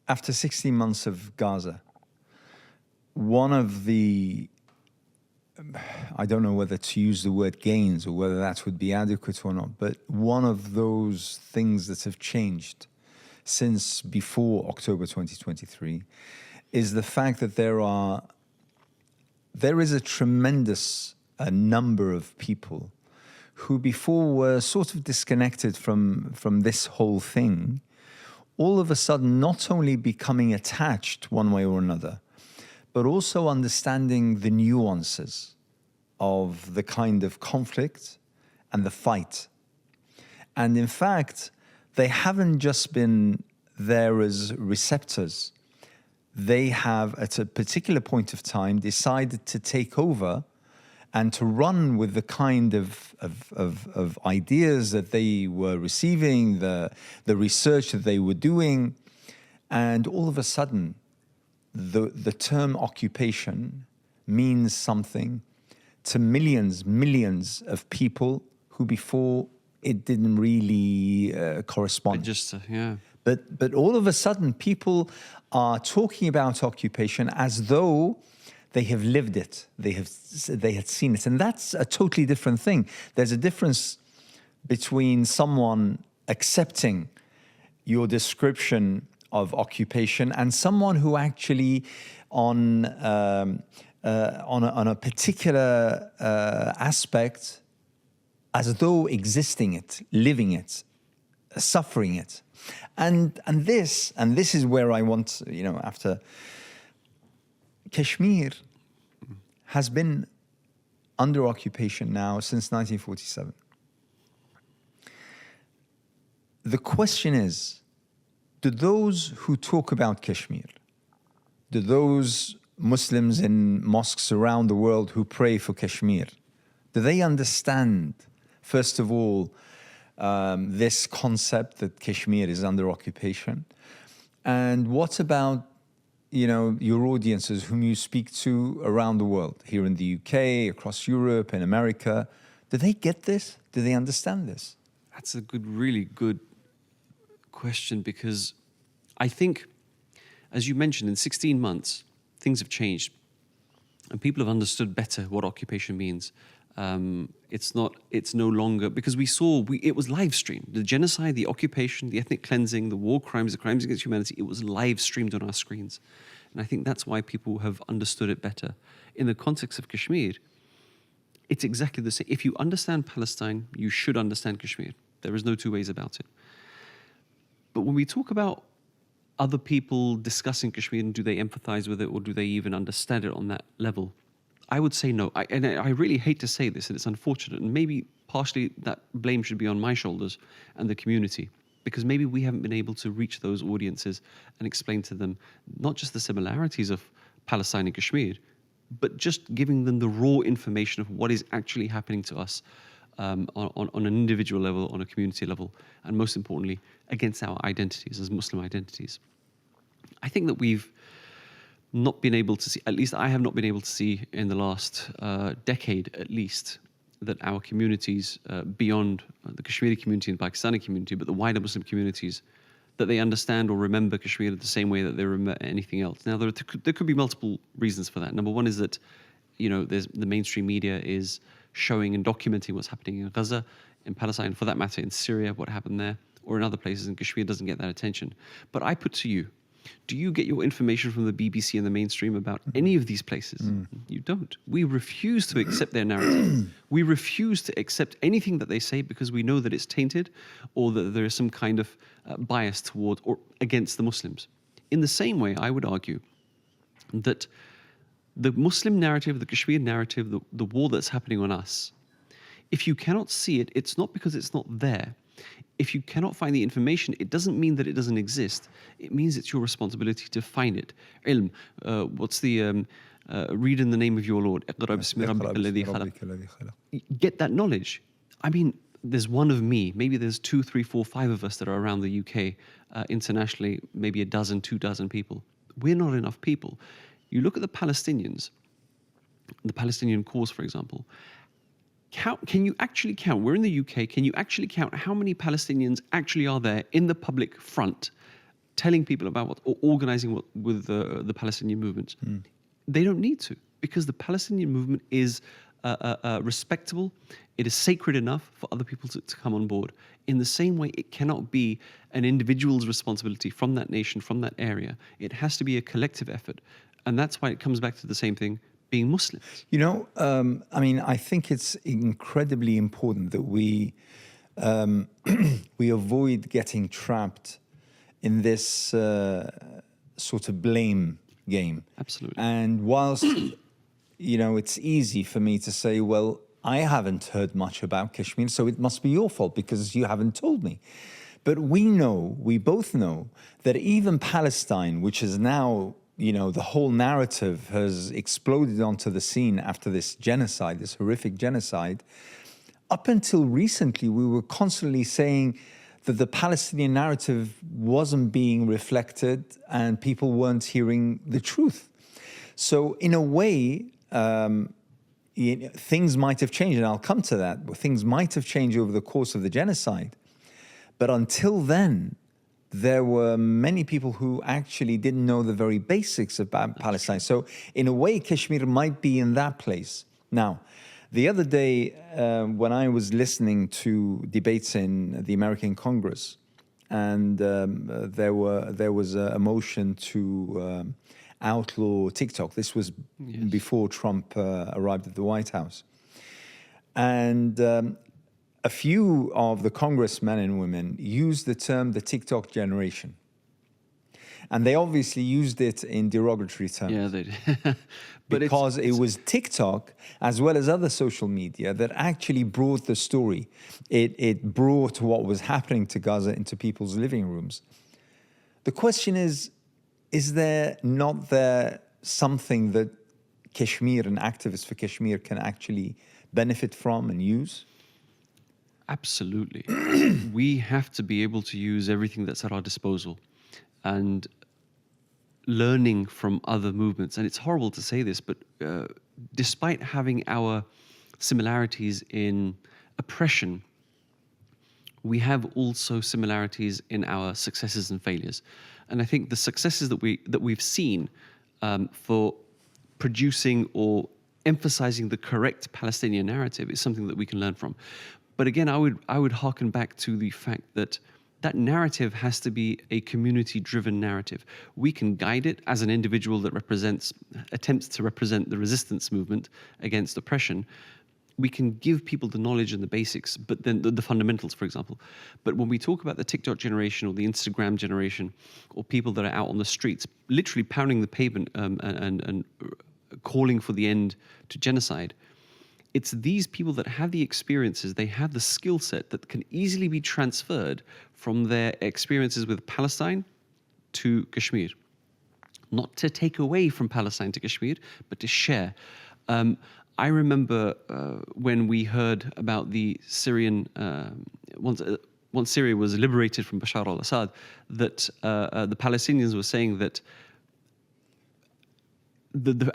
after 16 months of Gaza, one of the, I don't know whether to use the word gains or whether that would be adequate or not, but one of those things that have changed since before October 2023 is the fact that there is a tremendous number of people who before were sort of disconnected from this whole thing, all of a sudden not only becoming attached one way or another, but also understanding the nuances of the kind of conflict and the fight. And in fact, they haven't just been there as receptors. They have, at a particular point of time, decided to take over and to run with the kind of ideas that they were receiving, the research that they were doing. And all of a sudden, the term occupation means something to millions of people who before it didn't really correspond. But all of a sudden, people are talking about occupation as though they have lived it, they had seen it, and that's a totally different thing. There's a difference between someone accepting your description of occupation and someone who actually, on a particular aspect, as though existing it, living it, suffering it. And this is where I want, after Kashmir has been under occupation now since 1947. The question is, do those who talk about Kashmir, do those Muslims in mosques around the world who pray for Kashmir, do they understand, first of all, this concept that Kashmir is under occupation? And what about, your audiences whom you speak to around the world, here in the UK, across Europe, in America? Do they get this? Do they understand this? That's a really good question, because I think, as you mentioned, in 16 months, things have changed and people have understood better what occupation means. It's no longer, because it was live streamed. The genocide, the occupation, the ethnic cleansing, the war crimes, the crimes against humanity, it was live streamed on our screens. And I think that's why people have understood it better. In the context of Kashmir, it's exactly the same. If you understand Palestine, you should understand Kashmir. There is no two ways about it. But when we talk about other people discussing Kashmir, and do they empathize with it or do they even understand it on that level? I would say no. I really hate to say this, and it's unfortunate, and maybe partially that blame should be on my shoulders and the community, because maybe we haven't been able to reach those audiences and explain to them not just the similarities of Palestine and Kashmir, but just giving them the raw information of what is actually happening to us on an individual level, on a community level, and most importantly, against our identities as Muslim identities. I think that we've not been able to see, at least I have not been able to see in the last decade at least, that our communities beyond the Kashmiri community and Pakistani community, but the wider Muslim communities, that they understand or remember Kashmir the same way that they remember anything else. Now, there could be multiple reasons for that. Number one is that, the mainstream media is showing and documenting what's happening in Gaza, in Palestine, for that matter in Syria, what happened there, or in other places, and Kashmir doesn't get that attention. But I put to you, do you get your information from the BBC and the mainstream about any of these places? You don't. We refuse to accept their narrative. We refuse to accept anything that they say because we know that it's tainted or that there is some kind of bias toward or against the Muslims. In the same way, I would argue that the Muslim narrative, the Kashmir narrative, the war that's happening on us, if you cannot see it, it's not because it's not there. If you cannot find the information, it doesn't mean that it doesn't exist. It means it's your responsibility to find it. Ilm, what's the read in the name of your Lord. Get that knowledge. I mean, there's one of me. Maybe there's 2, 3, 4, 5 of us that are around the UK. Internationally, maybe 12, 2 dozen people. We're not enough people. You look at the Palestinians, the Palestinian cause, for example. Can you actually count? We're in the UK. Can you actually count how many Palestinians actually are there in the public front telling people about what, or organizing what with the Palestinian movement. They don't need to, because the Palestinian movement is respectable. It is sacred enough for other people to come on board. In the same way, it cannot be an individual's responsibility from that nation, from that area. It has to be a collective effort. And that's why it comes back to the same thing, being Muslims. You know, I mean, I think it's incredibly important that we we avoid getting trapped in this sort of blame game. Absolutely. And whilst, you know, it's easy for me to say, well, I haven't heard much about Kashmir, so it must be your fault because you haven't told me. But we both know that even Palestine, which is now, you know, the whole narrative has exploded onto the scene after this genocide, this horrific genocide. Up until recently, we were constantly saying that the Palestinian narrative wasn't being reflected and people weren't hearing the truth. So in a way, things might have changed, and I'll come to that. Things might have changed over the course of the genocide. But until then, there were many people who actually didn't know the very basics about Palestine. So in a way, Kashmir might be in that place. Now, the other day, when I was listening to debates in the American Congress, and there was a motion to outlaw TikTok. This was before Trump arrived at the White House. And a few of the congressmen and women used the term the TikTok generation. And they obviously used it in derogatory terms. Yeah, they did. But because it was TikTok, as well as other social media, that actually brought the story. It brought what was happening to Gaza into people's living rooms. The question is there not something that Kashmir and activists for Kashmir can actually benefit from and use? Absolutely. We have to be able to use everything that's at our disposal. And learning from other movements. And it's horrible to say this, but despite having our similarities in oppression, we have also similarities in our successes and failures. And I think the successes that we've seen for producing or emphasizing the correct Palestinian narrative is something that we can learn from. But again, I would hearken back to the fact that that narrative has to be a community-driven narrative. We can guide it as an individual that attempts to represent the resistance movement against oppression. We can give people the knowledge and the basics, but then the fundamentals, for example. But when we talk about the TikTok generation or the Instagram generation, or people that are out on the streets, literally pounding the pavement and calling for the end to genocide, it's these people that have the experiences, they have the skill set that can easily be transferred from their experiences with Palestine to Kashmir. Not to take away from Palestine to Kashmir, but to share. I remember when we heard about the Syrian, once Syria was liberated from Bashar al-Assad, that the Palestinians were saying that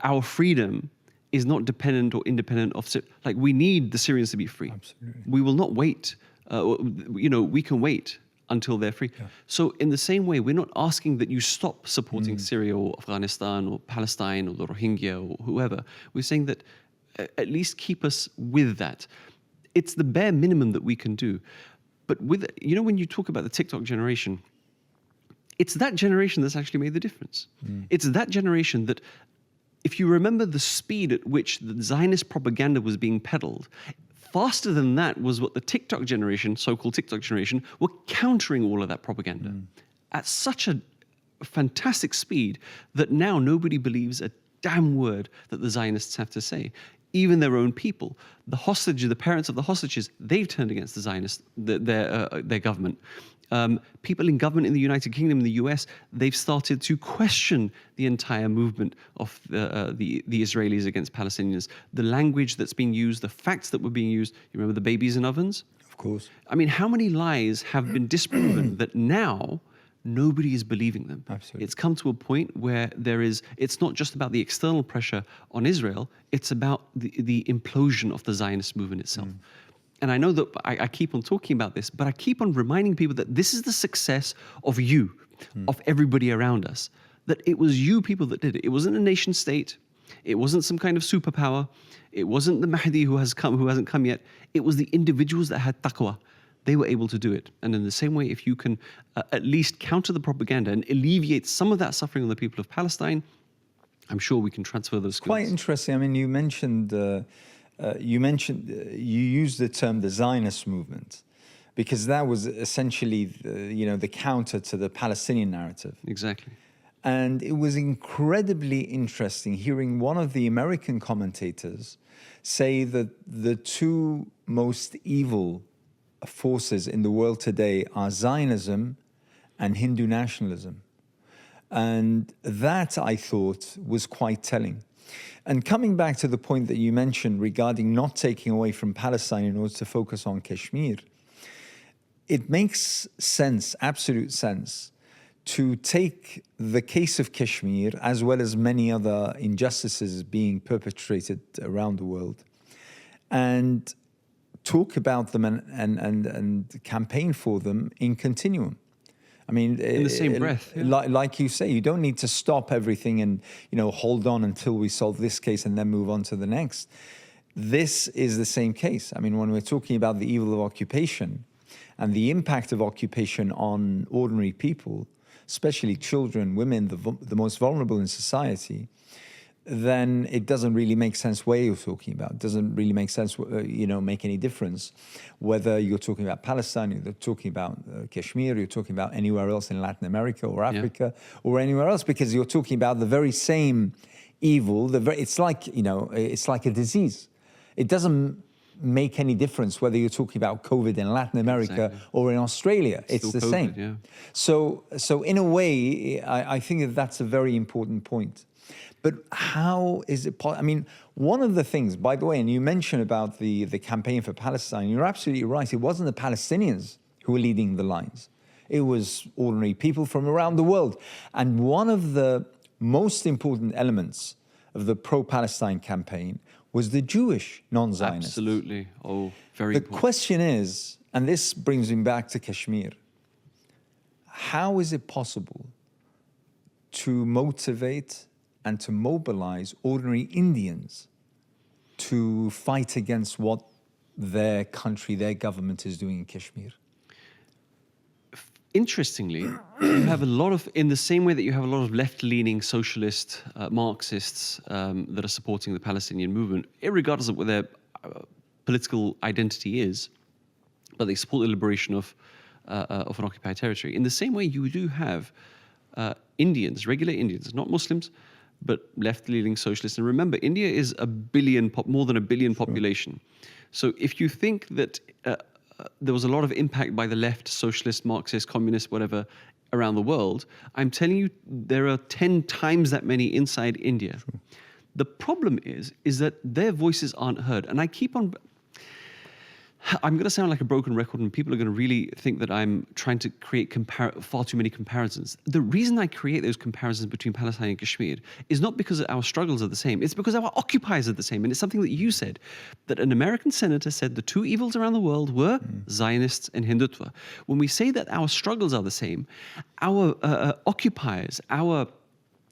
our freedom is not dependent or independent of Syria. Like, we need the Syrians to be free. Absolutely. We will not wait. We can wait until they're free. Yeah. So in the same way, we're not asking that you stop supporting Syria or Afghanistan or Palestine or the Rohingya or whoever. We're saying that at least keep us with that. It's the bare minimum that we can do. But when you talk about the TikTok generation, it's that generation that's actually made the difference. It's that generation that, if you remember the speed at which the Zionist propaganda was being peddled, faster than that was what the TikTok generation, so-called TikTok generation, were countering all of that propaganda at such a fantastic speed that now nobody believes a damn word that the Zionists have to say. Even their own people, the parents of the hostages, they've turned against the Zionists, their government. People in government in the United Kingdom, in the US, they've started to question the entire movement of the Israelis against Palestinians. The language that's being used, the facts that were being used. You remember the babies in ovens? Of course. I mean, how many lies have been disproven that now nobody is believing them? Absolutely. It's come to a point where it's not just about the external pressure on Israel, it's about the implosion of the Zionist movement itself. And I know that I keep on talking about this, but I keep on reminding people that this is the success of you. of everybody around us, that it was you people that did it. It wasn't a nation state. It wasn't some kind of superpower. It wasn't the Mahdi who hasn't come yet. It was the individuals that had taqwa. They were able to do it. And in the same way, if you can at least counter the propaganda and alleviate some of that suffering on the people of Palestine, I'm sure we can transfer those skills. Quite interesting. I mean, you used the term the Zionist movement, because that was essentially the counter to the Palestinian narrative. Exactly. And it was incredibly interesting hearing one of the American commentators say that the two most evil forces in the world today are Zionism and Hindu nationalism. And that, I thought, was quite telling. And coming back to the point that you mentioned regarding not taking away from Palestine in order to focus on Kashmir, it makes sense, absolute sense, to take the case of Kashmir, as well as many other injustices being perpetrated around the world, and talk about them and campaign for them in continuum. I mean, in the same breath, yeah. Like you say, you don't need to stop everything and hold on until we solve this case and then move on to the next. This is the same case. I mean, when we're talking about the evil of occupation and the impact of occupation on ordinary people, especially children, women, the most vulnerable in society, then it doesn't really make sense where you're talking about. It doesn't really make sense, make any difference whether you're talking about Palestine, you're talking about Kashmir, you're talking about anywhere else in Latin America or Africa or anywhere else, because you're talking about the very same evil. It's like a disease. It doesn't make any difference whether you're talking about COVID in Latin America or in Australia. It's the COVID, same. Yeah. So in a way, I think that that's a very important point. But how is it possible? I mean, one of the things, by the way, and you mentioned about the campaign for Palestine, you're absolutely right. It wasn't the Palestinians who were leading the lines. It was ordinary people from around the world. And one of the most important elements of the pro-Palestine campaign was the Jewish non-Zionists. Absolutely. Oh, very important. The question is, and this brings me back to Kashmir, how is it possible to motivate and to mobilize ordinary Indians to fight against what their country, their government is doing in Kashmir? Interestingly, you have a lot of, in the same way that you have a lot of left-leaning socialist Marxists that are supporting the Palestinian movement, regardless of what their political identity is, but they support the liberation of an occupied territory. In the same way, you do have Indians, regular Indians, not Muslims, but left-leaning socialists. And remember, India is more than a billion population. So if you think that there was a lot of impact by the left, socialist, Marxist, communist, whatever, around the world, I'm telling you, there are 10 times that many inside India. True. The problem is that their voices aren't heard. And I'm going to sound like a broken record, and people are going to really think that I'm trying to create far too many comparisons. The reason I create those comparisons between Palestine and Kashmir is not because our struggles are the same. It's because our occupiers are the same. And it's something that you said, that an American senator said the two evils around the world were Zionists and Hindutva. When we say that our struggles are the same, our occupiers, our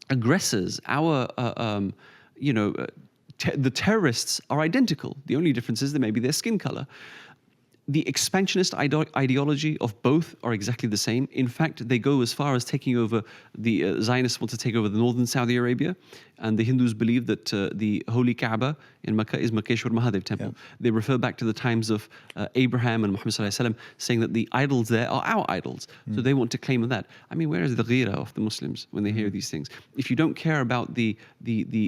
aggressors, our the terrorists are identical. The only difference is that maybe their skin color. The expansionist ideology of both are exactly the same. In fact, they go as far as taking over, the Zionists want to take over the northern Saudi Arabia, and the Hindus believe that the holy Kaaba in Makkah is Makkeshwar Mahadev temple. Yeah. They refer back to the times of Abraham and Muhammad sallallahu alaihi wasallam, saying that the idols there are our idols. So they want to claim that. I mean, where is the ghira of the Muslims when they hear these things? If you don't care about the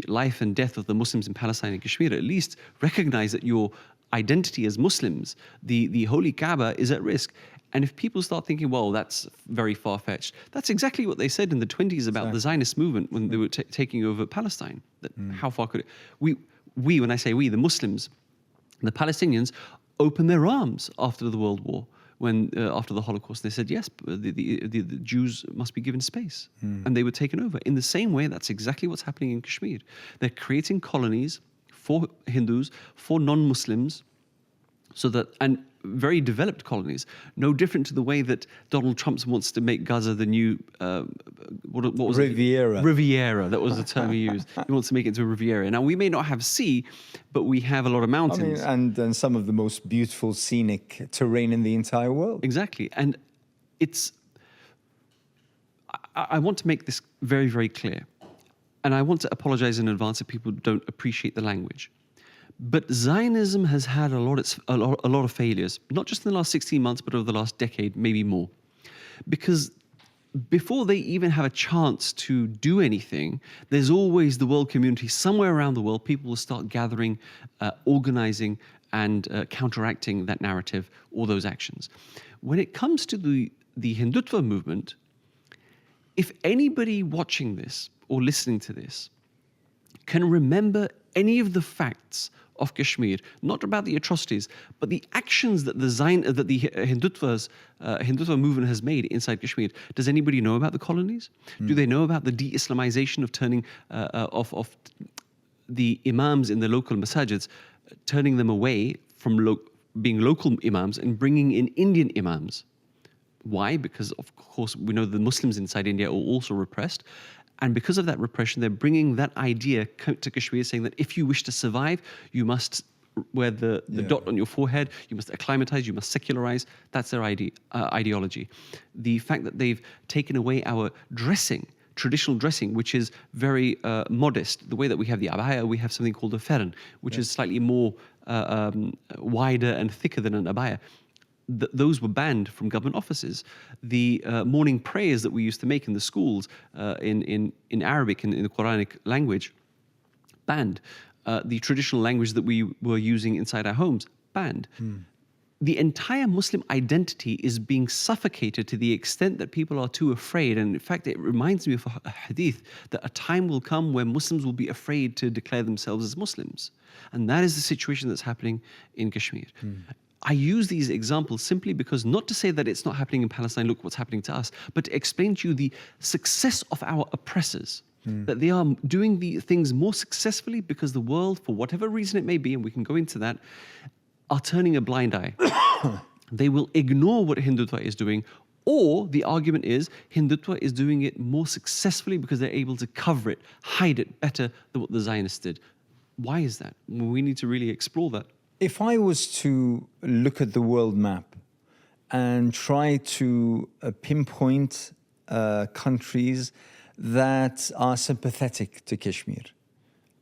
life and death of the Muslims in Palestine and Kashmir, at least recognize that your identity as Muslims, the holy Kaaba, is at risk. And if people start thinking, well, that's very far-fetched, that's exactly what they said in the 20s about the Zionist movement when they were taking over Palestine. That how far could it? We, when I say we, the Muslims, the Palestinians, opened their arms after the World War, after the Holocaust. They said, yes, the Jews must be given space. And they were taken over. In the same way, that's exactly what's happening in Kashmir. They're creating colonies for Hindus, for non-Muslims, so that, and very developed colonies. No different to the way that Donald Trump wants to make Gaza the new what was Riviera. it? Riviera. That was the term he used. He wants to make it into a Riviera. Now we may not have sea, but we have a lot of mountains. And some of the most beautiful scenic terrain in the entire world. Exactly, and it's. I want to make this very, very clear, and I want to apologize in advance if people don't appreciate the language. But Zionism has had a lot of failures, not just in the last 16 months, but over the last decade, maybe more. Because before they even have a chance to do anything, there's always the world community. Somewhere around the world, people will start gathering, organizing, and counteracting that narrative or those actions. When it comes to the Hindutva movement, if anybody watching this or listening to this can remember any of the facts of Kashmir, not about the atrocities, but the actions that the Hindutva movement has made inside Kashmir. Does anybody know about the colonies? Do they know about the de-Islamization of turning of the imams in the local masajids, turning them away from being local imams and bringing in Indian imams? Why? Because, of course, we know the Muslims inside India are also repressed. And because of that repression, they're bringing that idea to Kashmir, saying that if you wish to survive, you must wear the dot on your forehead, you must acclimatize, you must secularize. That's their ideology. The fact that they've taken away our dressing, traditional dressing, which is very modest. The way that we have the abaya, we have something called a faran, which is slightly more wider and thicker than an abaya. Those were banned from government offices. The morning prayers that we used to make in the schools in Arabic and in the Quranic language, banned. The traditional language that we were using inside our homes, banned. The entire Muslim identity is being suffocated to the extent that people are too afraid. And in fact, it reminds me of a hadith that a time will come where Muslims will be afraid to declare themselves as Muslims. And that is the situation that's happening in Kashmir. I use these examples simply because, not to say that it's not happening in Palestine, look what's happening to us, but to explain to you the success of our oppressors, that they are doing the things more successfully because the world, for whatever reason it may be, and we can go into that, are turning a blind eye. They will ignore what Hindutva is doing, or the argument is Hindutva is doing it more successfully because they're able to cover it, hide it better than what the Zionists did. Why is that? We need to really explore that. If I was to look at the world map and try to pinpoint countries that are sympathetic to Kashmir,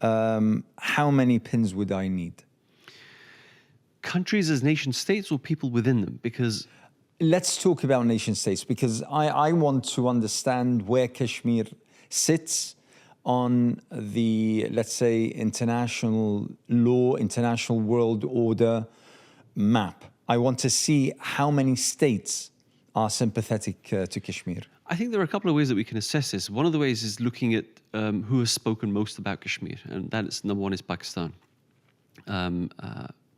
how many pins would I need? Countries as nation states or people within them? Because let's talk about nation states, because I want to understand where Kashmir sits on the, let's say, international law, international world order map. I want to see how many states are sympathetic to Kashmir. I think there are a couple of ways that we can assess this. One of the ways is looking at who has spoken most about Kashmir, and that is, number one is Pakistan.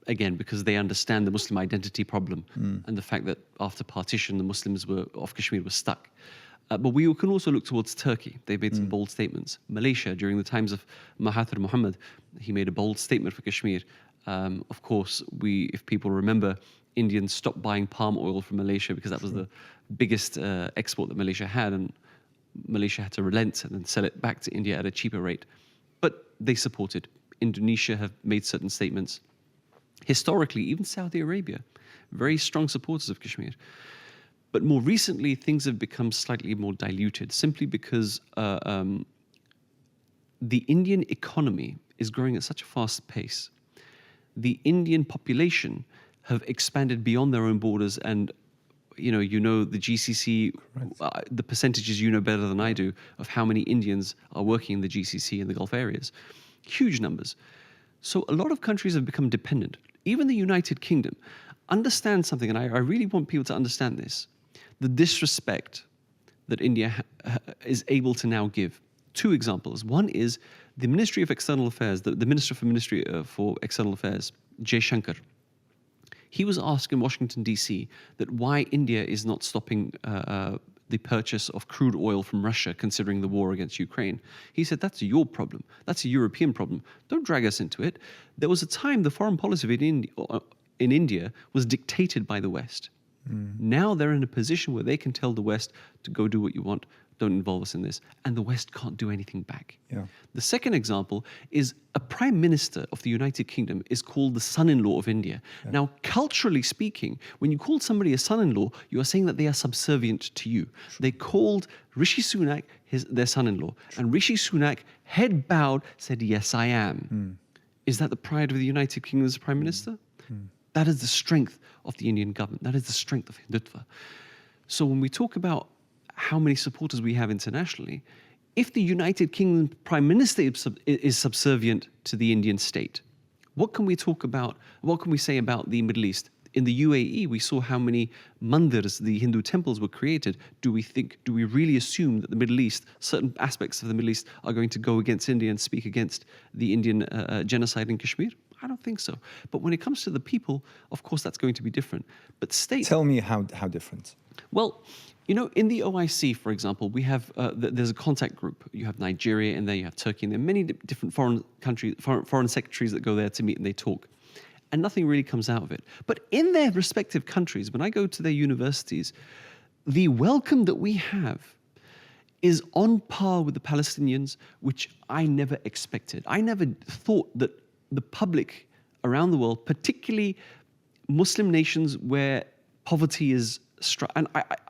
Again, because they understand the Muslim identity problem and the fact that after partition, the Muslims of Kashmir were stuck. But we can also look towards Turkey. They've made some bold statements. Malaysia, during the times of Mahathir Mohamad, he made a bold statement for Kashmir. Of course, if people remember, Indians stopped buying palm oil from Malaysia because that was the biggest export that Malaysia had, and Malaysia had to relent and then sell it back to India at a cheaper rate. But they supported. Indonesia have made certain statements. Historically, even Saudi Arabia, very strong supporters of Kashmir. But more recently, things have become slightly more diluted, simply because the Indian economy is growing at such a fast pace. The Indian population have expanded beyond their own borders, and you know the GCC, the percentages you know better than I do of how many Indians are working in the GCC and the Gulf areas. Huge numbers. So a lot of countries have become dependent. Even the United Kingdom. Understand something, and I really want people to understand this. The disrespect that India is able to now give. Two examples. One is the Ministry of External Affairs, the Minister for Ministry for External Affairs, Jay Shankar. He was asked in Washington, D.C., that why India is not stopping the purchase of crude oil from Russia, considering the war against Ukraine. He said, that's your problem. That's a European problem. Don't drag us into it. There was a time the foreign policy of in India was dictated by the West. Now they're in a position where they can tell the West to go do what you want, don't involve us in this, and the West can't do anything back. Yeah. The second example is a prime minister of the United Kingdom is called the son-in-law of India. Now, culturally speaking, when you call somebody a son-in-law, you are saying that they are subservient to you. They called Rishi Sunak their son-in-law, and Rishi Sunak, head bowed, said, "Yes, I am." Is that the pride of the United Kingdom as prime minister? That is the strength of the Indian government. That is the strength of Hindutva. So when we talk about how many supporters we have internationally, if the United Kingdom Prime Minister is subservient to the Indian state, what can we talk about? What can we say about the Middle East? In the UAE, we saw how many mandirs, the Hindu temples, were created. Do we really assume that the Middle East, certain aspects of the Middle East, are going to go against India and speak against the Indian genocide in Kashmir? I don't think so. But when it comes to the people, of course, that's going to be different. But state... Tell me how different. Well, you know, in the OIC, for example, we have there's a contact group. You have Nigeria in there, you have Turkey, and there are many different foreign countries, foreign secretaries that go there to meet and they talk. And nothing really comes out of it. But in their respective countries, when I go to their universities, the welcome that we have is on par with the Palestinians, which I never expected. I never thought that the public around the world, particularly Muslim nations where poverty is and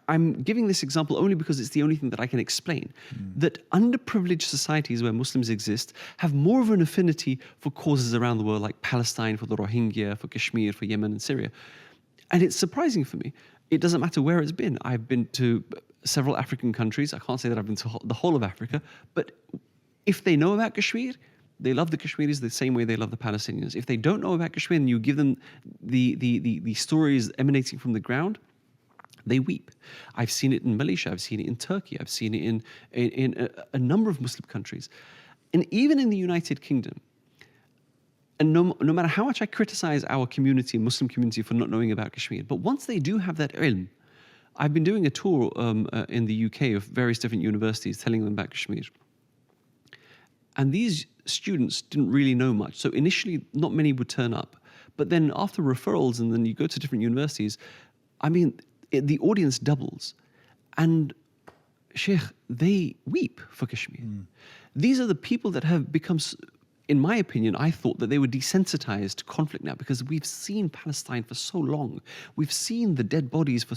I'm giving this example only because it's the only thing that I can explain, that underprivileged societies where Muslims exist have more of an affinity for causes around the world, like Palestine, for the Rohingya, for Kashmir, for Yemen and Syria. And it's surprising for me. It doesn't matter where it's been. I've been to several African countries. I can't say that I've been to the whole of Africa, but if they know about Kashmir, they love the Kashmiris the same way they love the Palestinians. If they don't know about Kashmir and you give them the stories emanating from the ground, they weep. I've seen it in Malaysia. I've seen it in Turkey. I've seen it in a number of Muslim countries. And even in the United Kingdom, and no matter how much I criticize our community, Muslim community, for not knowing about Kashmir, but once they do have that ilm, I've been doing a tour in the UK of various different universities telling them about Kashmir. And these students didn't really know much. So initially, not many would turn up. But then after referrals, and then you go to different universities, I mean, the audience doubles. And Sheikh, they weep for Kashmir. These are the people that have become, in my opinion, I thought that they were desensitized to conflict now because we've seen Palestine for so long. We've seen the dead bodies for,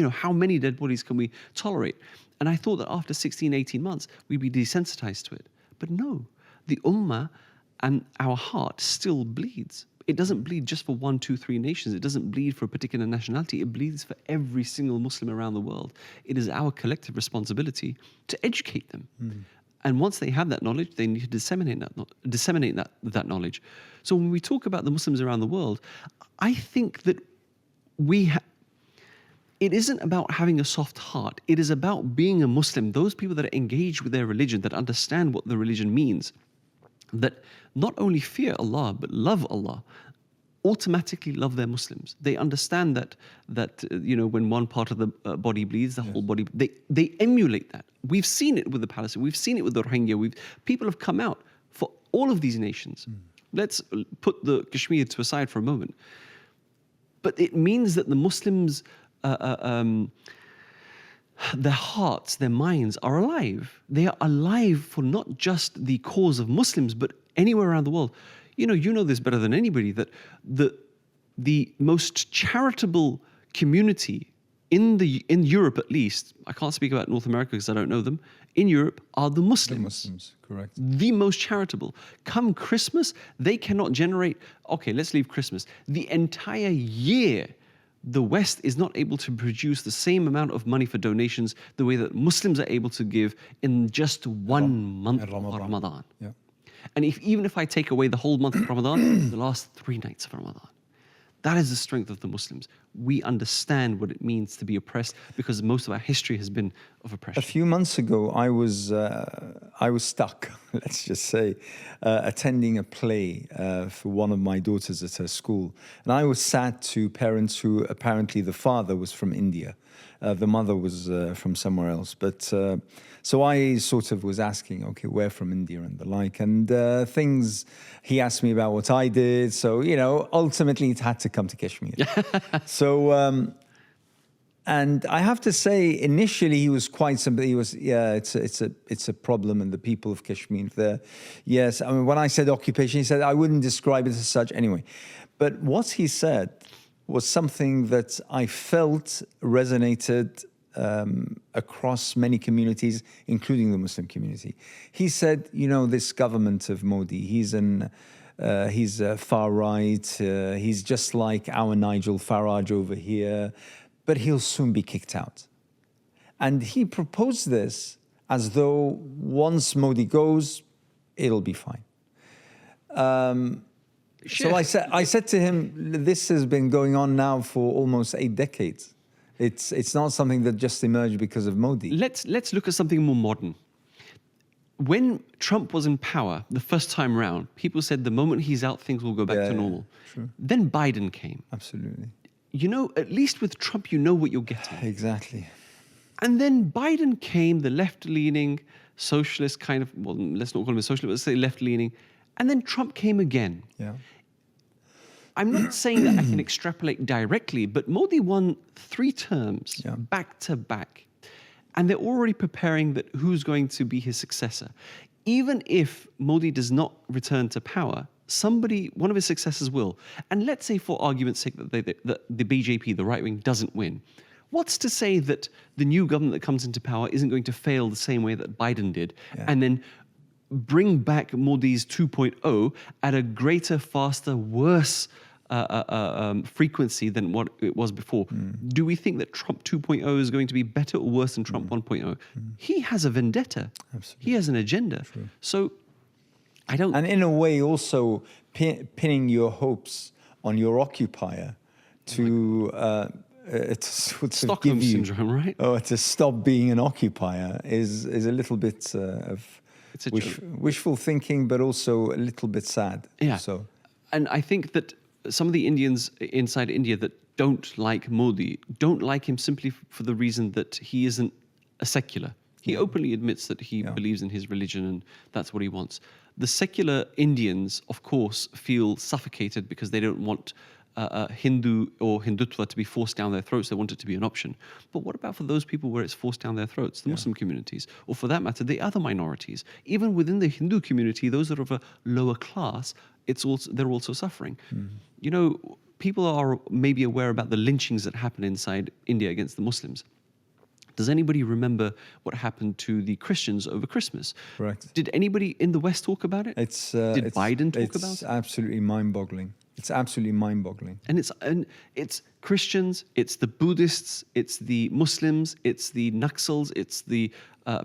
how many dead bodies can we tolerate? And I thought that after 16, 18 months, we'd be desensitized to it. But no, the ummah and our heart still bleeds. It doesn't bleed just for 1, 2, 3 nations. It doesn't bleed for a particular nationality. It bleeds for every single Muslim around the world. It is our collective responsibility to educate them. And once they have that knowledge, they need to disseminate that knowledge. So when we talk about the Muslims around the world, I think that it isn't about having a soft heart. It is about being a Muslim. Those people that are engaged with their religion, that understand what the religion means, that not only fear Allah, but love Allah, automatically love their Muslims. They understand that when one part of the body bleeds, the whole body, they emulate that. We've seen it with the Palestinians. We've seen it with the Rohingya. People have come out for all of these nations. Let's put the Kashmir to aside for a moment. But it means that the Muslims, their hearts, their minds are alive. They are alive for not just the cause of Muslims, but anywhere around the world. You know this better than anybody, that the most charitable community in Europe, at least, I can't speak about North America because I don't know them, in Europe are the Muslims. The Muslims, correct. The most charitable. Come Christmas, they cannot generate, okay, let's leave Christmas. The entire year, the West is not able to produce the same amount of money for donations the way that Muslims are able to give in just 1 month of Ramadan. Yeah. And even if I take away the whole month of Ramadan, the last 3 nights of Ramadan, that is the strength of the Muslims. we understand what it means to be oppressed, because most of our history has been of oppression. A few months ago, I was stuck, let's just say, attending a play for one of my daughters at her school. And I was sad to parents who apparently the father was from India. The mother was from somewhere else. But so I sort of was asking, okay, where from India and the like. And he asked me about what I did. So, ultimately it had to come to Kashmir. So, and I have to say, initially he was quite simple. He was, it's a problem, and the people of Kashmir there. Yes, I mean, when I said occupation, he said I wouldn't describe it as such anyway. But what he said was something that I felt resonated across many communities, including the Muslim community. He said, this government of Modi, he's far right. He's just like our Nigel Farage over here, but he'll soon be kicked out. And he proposed this as though once Modi goes, it'll be fine. So I said to him, this has been going on now for almost 8 decades. It's not something that just emerged because of Modi. Let's look at something more modern. When Trump was in power the first time round, people said the moment he's out, things will go back to normal. True. Then Biden came. Absolutely. At least with Trump, you know what you're getting. Exactly. And then Biden came, the left-leaning socialist kind of, well, let's not call him a socialist, let's say left-leaning. And then Trump came again. Yeah. I'm not saying that I can extrapolate directly, but Modi won 3 terms back to back. And they're already preparing that who's going to be his successor. Even if Modi does not return to power, one of his successors will. And let's say, for argument's sake, that the BJP, the right wing, doesn't win. What's to say that the new government that comes into power isn't going to fail the same way that Biden did, and then bring back Modi's 2.0 at a greater, faster, worse frequency than what it was before? Do we think that Trump 2.0 is going to be better or worse than Trump 1.0? He has a vendetta. Absolutely. He has an agenda. True. So I don't... And in a way also pinning your hopes on your occupier to sort of Stockholm give you... syndrome, right? Oh, to stop being an occupier is a little bit of wishful thinking, but also a little bit sad. Yeah. So. And I think that some of the Indians inside India that don't like Modi don't like him simply for the reason that he isn't a secular. He openly admits that he believes in his religion and that's what he wants. The secular Indians, of course, feel suffocated because they don't want Hindu or Hindutva to be forced down their throats. They want it to be an option. But what about for those people where it's forced down their throats, the Muslim communities, or for that matter, the other minorities? Even within the Hindu community, those that are of a lower class, they're also suffering. People are maybe aware about the lynchings that happen inside India against the Muslims. Does anybody remember what happened to the Christians over Christmas? Correct. Did anybody in the West talk about it? Did Biden talk about it? It's absolutely mind-boggling. It's absolutely mind-boggling. And it's Christians, it's the Buddhists, it's the Muslims, it's the Naxals, it's the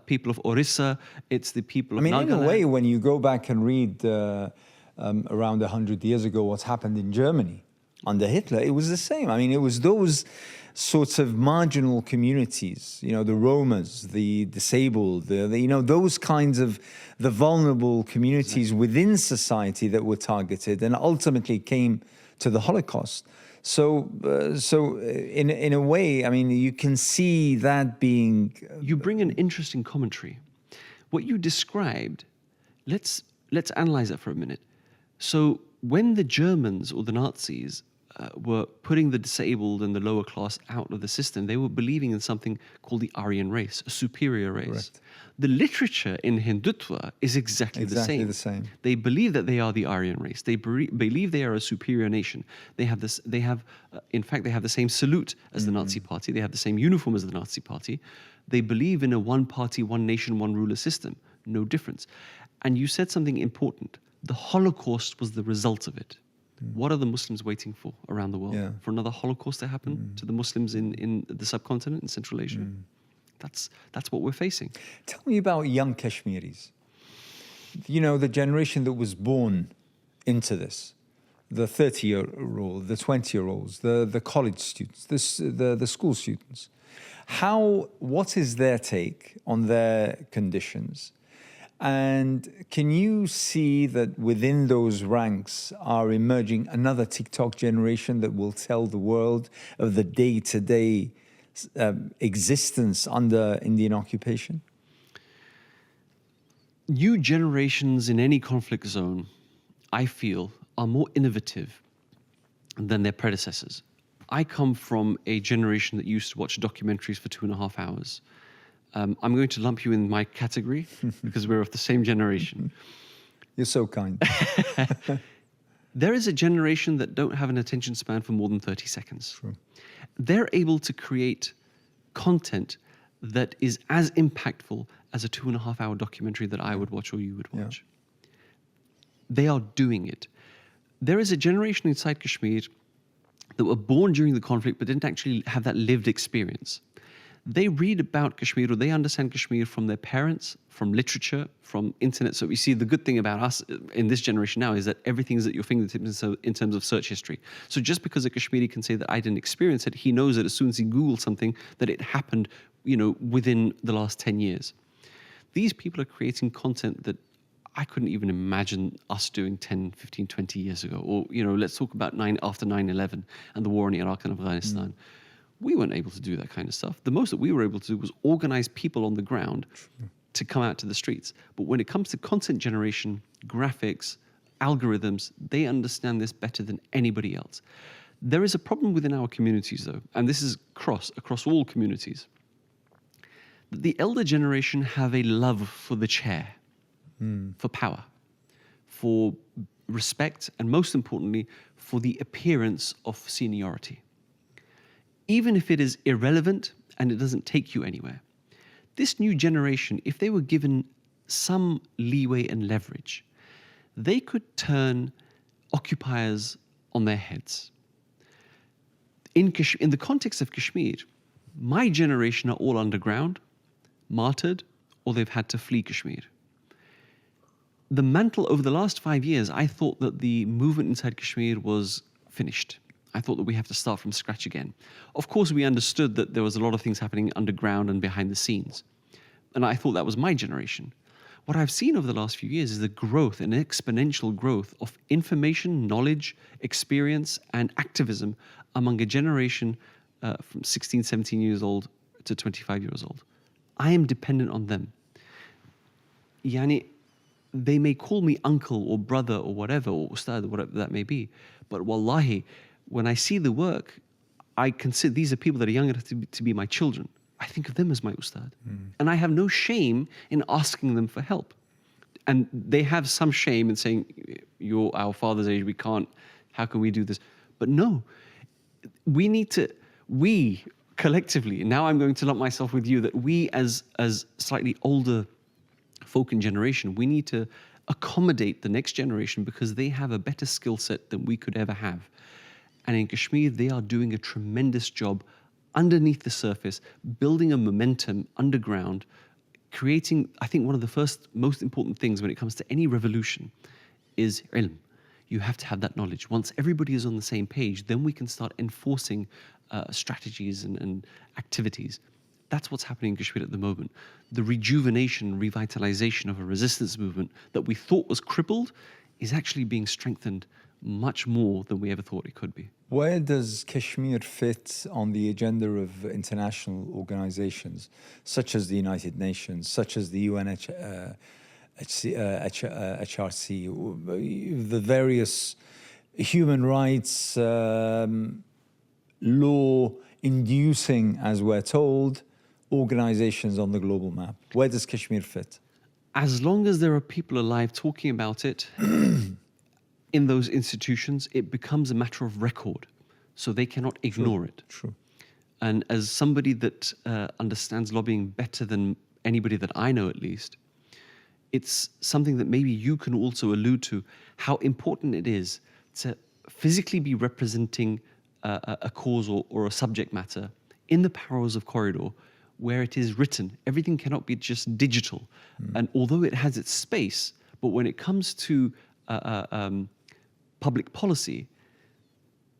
people of Orissa, it's the people of Nagaland. In a way, when you go back and read around 100 years ago what's happened in Germany under Hitler, it was the same. It was those sorts of marginal communities, the Romas, the disabled, those kinds of the vulnerable communities within society that were targeted and ultimately came to the Holocaust. So in a way, you can see that being... You bring an interesting commentary. What you described, let's analyze that for a minute. So when the Germans or the Nazis were putting the disabled and the lower class out of the system, they were believing in something called the Arian race, a superior race. Correct. The literature in Hindutva is exactly the same. They believe that they are the Aryan race. They believe they are a superior nation. They have in fact, they have the same salute as the Nazi Party. They have the same uniform as the Nazi Party. They believe in a one party, one nation, one ruler system. No difference. And you said something important. The Holocaust was the result of it. What are the Muslims waiting for around the world? For another Holocaust to happen to the Muslims in the subcontinent in Central Asia? That's what we're facing. Tell me about young Kashmiris. The generation that was born into this. the 30-year-old, the 20-year-olds, the college students, the school students. What is their take on their conditions? And can you see that within those ranks are emerging another TikTok generation that will tell the world of the day-to-day existence under Indian occupation? New generations in any conflict zone, I feel, are more innovative than their predecessors. I come from a generation that used to watch documentaries for 2.5 hours. I'm going to lump you in my category because we're of the same generation. You're so kind. There is a generation that don't have an attention span for more than 30 seconds. True. They're able to create content that is as impactful as a 2.5-hour documentary that I would watch or you would watch. Yeah. They are doing it. There is a generation inside Kashmir that were born during the conflict but didn't actually have that lived experience. They read about Kashmir or they understand Kashmir from their parents, from literature, from internet. So we see the good thing about us in this generation now is that everything is at your fingertips in terms of search history. So just because a Kashmiri can say that I didn't experience it, he knows that as soon as he Googles something that it happened, within the last 10 years. These people are creating content that I couldn't even imagine us doing 10, 15, 20 years ago. Or, let's talk about after 9/11 and the war in Iraq and Afghanistan. We weren't able to do that kind of stuff. The most that we were able to do was organize people on the ground to come out to the streets. But when it comes to content generation, graphics, algorithms, they understand this better than anybody else. There is a problem within our communities, though, and this is across all communities. The elder generation have a love for the chair, for power, for respect, and most importantly, for the appearance of seniority. Even if it is irrelevant and it doesn't take you anywhere. This new generation, if they were given some leeway and leverage, they could turn occupiers on their heads. In the context of Kashmir, my generation are all underground, martyred, or they've had to flee Kashmir. The mantle over the last 5 years, I thought that the movement inside Kashmir was finished. I thought that we have to start from scratch again. Of course, we understood that there was a lot of things happening underground and behind the scenes. And I thought that was my generation. What I've seen over the last few years is the growth, an exponential growth of information, knowledge, experience, and activism among a generation from 16, 17 years old to 25 years old. I am dependent on them. Yani, they may call me uncle or brother or whatever, or ustad, or whatever that may be. But wallahi, when I see the work, I consider these are people that are young enough to be my children. I think of them as my ustad. And I have no shame in asking them for help. And they have some shame in saying, you're our father's age, we can't, how can we do this? But no, we collectively, now I'm going to lump myself with you, that we as slightly older folk in generation, we need to accommodate the next generation because they have a better skill set than we could ever have. And in Kashmir, they are doing a tremendous job underneath the surface, building a momentum underground, creating, I think one of the first most important things when it comes to any revolution is ilm. You have to have that knowledge. Once everybody is on the same page, then we can start enforcing strategies and activities. That's what's happening in Kashmir at the moment. The rejuvenation, revitalization of a resistance movement that we thought was crippled is actually being strengthened much more than we ever thought it could be. Where does Kashmir fit on the agenda of international organizations, such as the United Nations, such as the HRC, the various human rights, law-inducing, as we're told, organizations on the global map? Where does Kashmir fit? As long as there are people alive talking about it, in those institutions, it becomes a matter of record, so they cannot ignore it. True. And as somebody that understands lobbying better than anybody that I know, at least, it's something that maybe you can also allude to, how important it is to physically be representing a cause or a subject matter in the Powerhouse of Corridor, where it is written. Everything cannot be just digital. And although it has its space, but when it comes to public policy,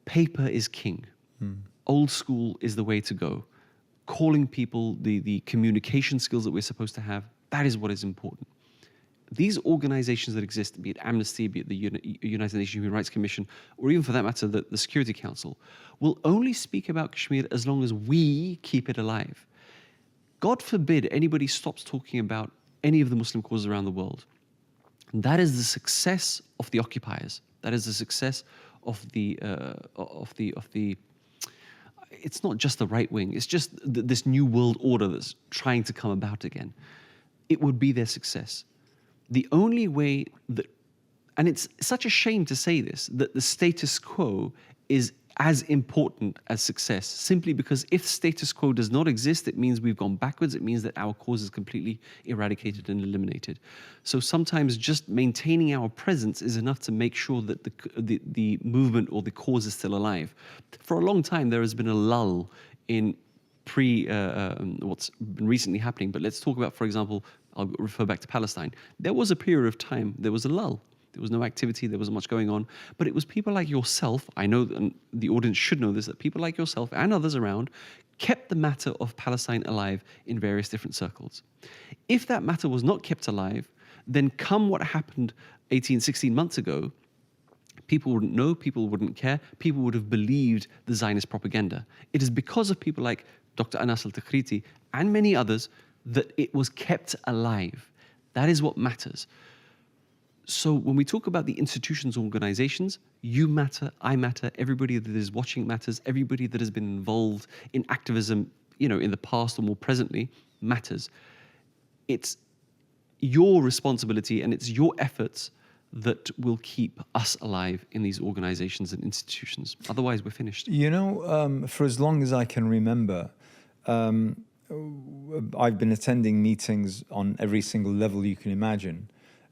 paper is king. Old school is the way to go. Calling people, the communication skills that we're supposed to have, that is what is important. These organizations that exist, be it Amnesty, be it the United Nations Human Rights Commission, or even for that matter, the Security Council, will only speak about Kashmir as long as we keep it alive. God forbid anybody stops talking about any of the Muslim causes around the world. That is the success of the occupiers. That is the success of the it's not just the right wing, it's just this new world order that's trying to come about again. It would be their success. The only way that, and it's such a shame to say this, that the status quo is as important as success, simply because if status quo does not exist, it means we've gone backwards, it means that our cause is completely eradicated and eliminated. So sometimes just maintaining our presence is enough to make sure that the movement or the cause is still alive. For a long time, there has been a lull in what's been recently happening, but let's talk about, for example, I'll refer back to Palestine. There was a period of time, there was a lull. There was no activity, there wasn't much going on. But it was people like yourself, I know, and the audience should know this, that people like yourself and others around kept the matter of Palestine alive in various different circles. If that matter was not kept alive, then come what happened 16 months ago, people wouldn't know, people wouldn't care, people would have believed the Zionist propaganda. It is because of people like Dr. Anas Altikriti and many others that it was kept alive. That is what matters. So when we talk about the institutions, organizations, you matter, I matter, everybody that is watching matters, everybody that has been involved in activism, in the past or more presently, matters. It's your responsibility and it's your efforts that will keep us alive in these organizations and institutions. Otherwise, we're finished. For as long as I can remember, I've been attending meetings on every single level you can imagine,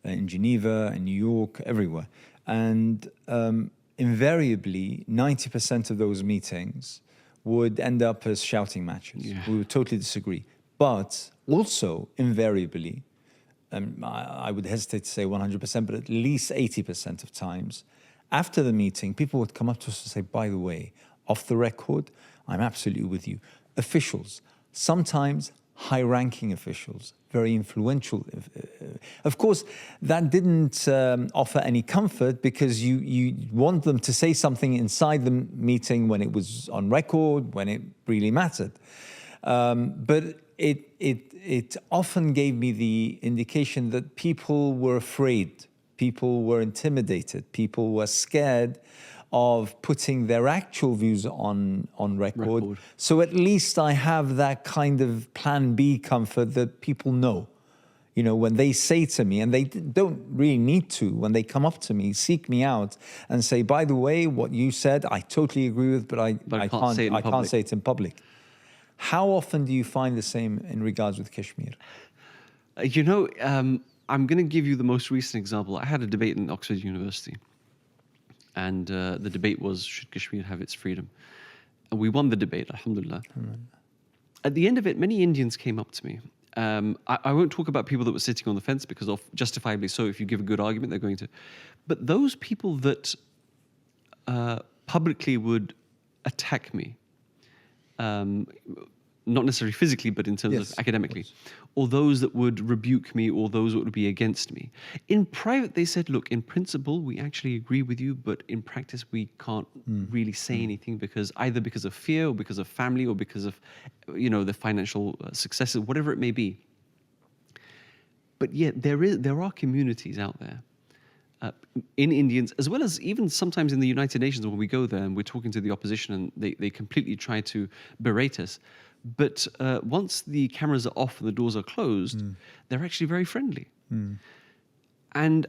in Geneva, in New York, everywhere. And invariably, 90% of those meetings would end up as shouting matches. Yeah. We would totally disagree. But also, invariably, I would hesitate to say 100%, but at least 80% of times, after the meeting, people would come up to us and say, by the way, off the record, I'm absolutely with you. Officials, sometimes high-ranking officials, very influential. Of course, that didn't offer any comfort because you want them to say something inside the meeting when it was on record, when it really mattered. But it often gave me the indication that people were afraid, people were intimidated, people were scared of putting their actual views on record. So at least I have that kind of plan B comfort that people know. When they say to me, and they don't really need to, when they come up to me, seek me out and say, by the way, what you said, I totally agree with, but I can't say it in public. How often do you find the same in regards with Kashmir? I'm going to give you the most recent example. I had a debate in Oxford University. And the debate was, should Kashmir have its freedom? And we won the debate, alhamdulillah. At the end of it, many Indians came up to me. I won't talk about people that were sitting on the fence because justifiably so, if you give a good argument, they're going to. But those people that publicly would attack me, not necessarily physically, but in terms of academically, or those that would rebuke me, or those that would be against me. In private, they said, look, in principle, we actually agree with you, but in practice, we can't really say anything because of fear, or because of family, or because of, the financial successes, whatever it may be. But yet, there are communities out there, in Indians, as well as even sometimes in the United Nations when we go there and we're talking to the opposition and they completely try to berate us. But once the cameras are off and the doors are closed, they're actually very friendly. And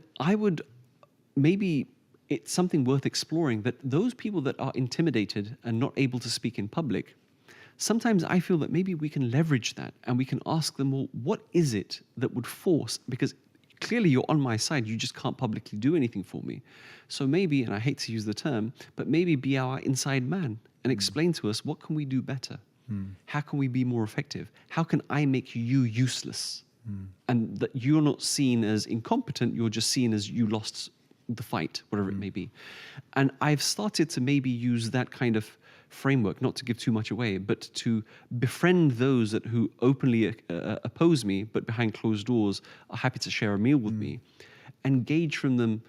it's something worth exploring, that those people that are intimidated and not able to speak in public, sometimes I feel that maybe we can leverage that and we can ask them, well, what is it that would force, because clearly you're on my side, you just can't publicly do anything for me. So maybe, and I hate to use the term, but maybe be our inside man and explain to us, what can we do better? How can we be more effective? How can I make you useless? And that you're not seen as incompetent, you're just seen as you lost the fight, whatever it may be. And I've started to maybe use that kind of framework, not to give too much away, but to befriend those who openly oppose me, but behind closed doors are happy to share a meal with me, and gauge from them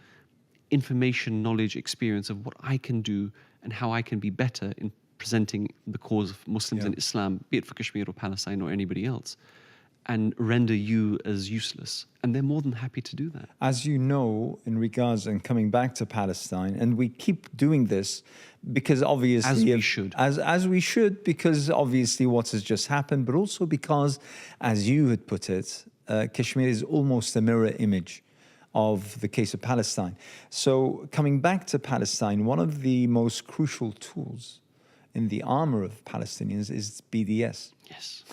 information, knowledge, experience of what I can do and how I can be better in presenting the cause of Muslims and Islam, be it for Kashmir or Palestine or anybody else, and render you as useless. And they're more than happy to do that. As you know, in regards and coming back to Palestine, and we keep doing this because obviously... As we should. As we should, because obviously what has just happened, but also because, as you had put it, Kashmir is almost a mirror image of the case of Palestine. So coming back to Palestine, one of the most crucial tools in the armor of Palestinians is BDS. Yes.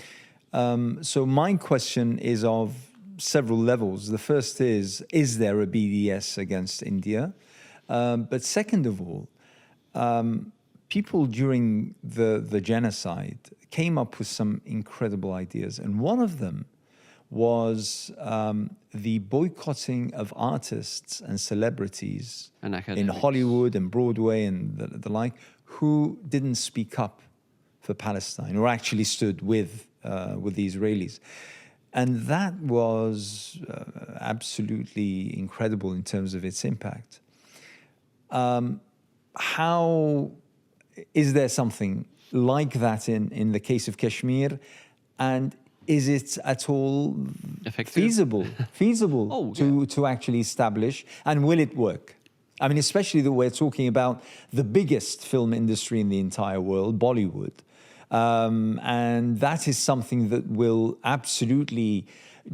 So my question is of several levels. The first is there a BDS against India? But second of all, people during the genocide came up with some incredible ideas. And one of them was the boycotting of artists and celebrities in Hollywood and Broadway and the like, who didn't speak up for Palestine or actually stood with the Israelis. And that was absolutely incredible in terms of its impact. How is there something like that in the case of Kashmir? And is it at all feasible to actually establish? And will it work? I mean, especially that we're talking about the biggest film industry in the entire world, Bollywood. And that is something that will absolutely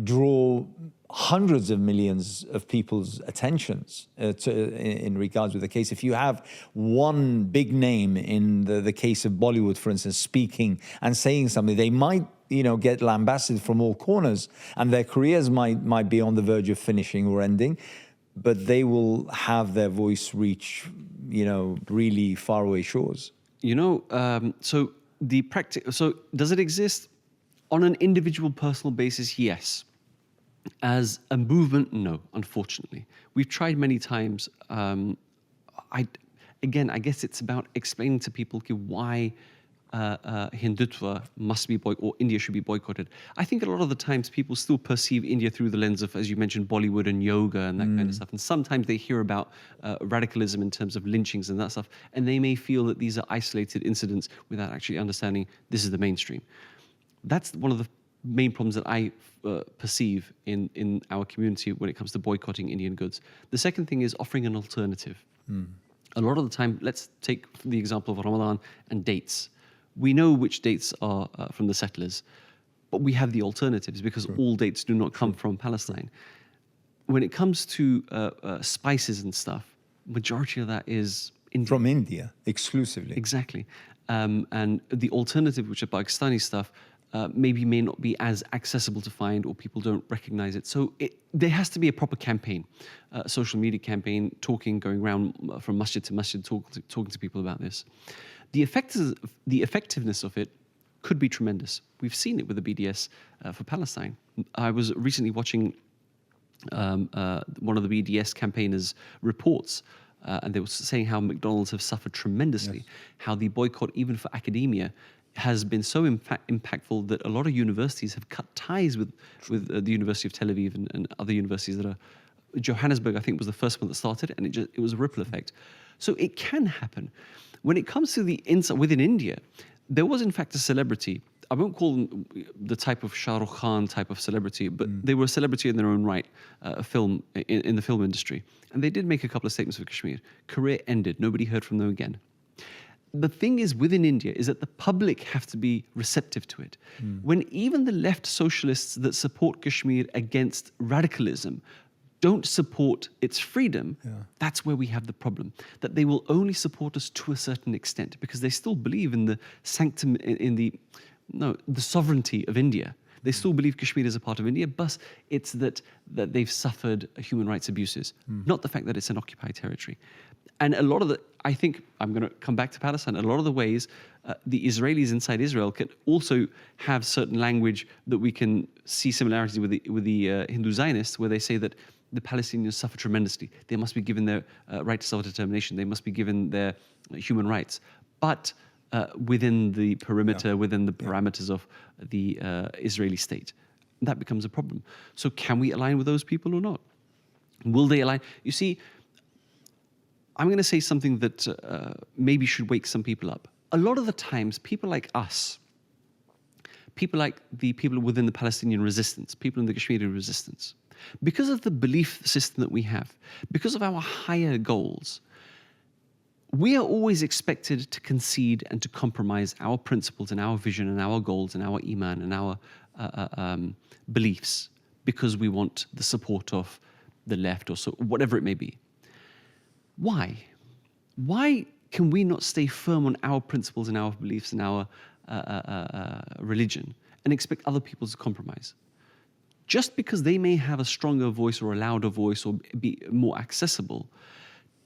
draw hundreds of millions of people's attentions in regards with the case. If you have one big name in the case of Bollywood, for instance, speaking and saying something, they might, get lambasted from all corners, and their careers might be on the verge of finishing or ending, but they will have their voice reach, really faraway shores. So does it exist on an individual personal basis? Yes. As a movement, no, unfortunately. We've tried many times. I guess it's about explaining to people why Hindutva must be or India should be boycotted. I think a lot of the times people still perceive India through the lens of, as you mentioned, Bollywood and yoga and that kind of stuff. And sometimes they hear about radicalism in terms of lynchings and that stuff, and they may feel that these are isolated incidents without actually understanding this is the mainstream. That's one of the main problems that I perceive in our community when it comes to boycotting Indian goods. The second thing is offering an alternative. A lot of the time, let's take the example of Ramadan and dates. We know which dates are from the settlers, but we have the alternatives because all dates do not come from Palestine. When it comes to spices and stuff, majority of that is India. From India, exclusively. Exactly. And the alternative, which are Pakistani stuff, maybe may not be as accessible to find, or people don't recognize it. So there has to be a proper campaign, social media campaign, going around from masjid to masjid, talking to people about this. The effectiveness of it could be tremendous. We've seen it with the BDS for Palestine. I was recently watching one of the BDS campaigners' reports, and they were saying how McDonald's have suffered tremendously, how the boycott, even for academia, has been so impactful that a lot of universities have cut ties with the University of Tel Aviv and other universities that are... Johannesburg, I think, was the first one that started, and it was a ripple effect. So it can happen. When it comes to the inside within India, there was in fact a celebrity. I won't call them the type of Shah Rukh Khan type of celebrity, but they were a celebrity in their own right, in the film industry. And they did make a couple of statements for Kashmir. Career ended. Nobody heard from them again. The thing is within India is that the public have to be receptive to it. When even the left socialists that support Kashmir against radicalism don't support its freedom, that's where we have the problem. That they will only support us to a certain extent because they still believe in the sanctum, the sovereignty of India. They still believe Kashmir is a part of India, but it's that they've suffered human rights abuses, not the fact that it's an occupied territory. And a lot of I think, I'm going to come back to Palestine, a lot of the ways the Israelis inside Israel can also have certain language that we can see similarities with the Hindu Zionists, where they say that the Palestinians suffer tremendously. They must be given their right to self-determination. They must be given their human rights. But within the perimeter, within the parameters of the Israeli state. That becomes a problem. So can we align with those people or not? Will they align? You see, I'm going to say something that maybe should wake some people up. A lot of the times, people like us, people like the people within the Palestinian resistance, people in the Kashmiri resistance, because of the belief system that we have, because of our higher goals, we are always expected to concede and to compromise our principles and our vision and our goals and our iman and our beliefs because we want the support of the left or so, whatever it may be. Why? Why can we not stay firm on our principles and our beliefs and our religion and expect other people to compromise? Just because they may have a stronger voice or a louder voice or be more accessible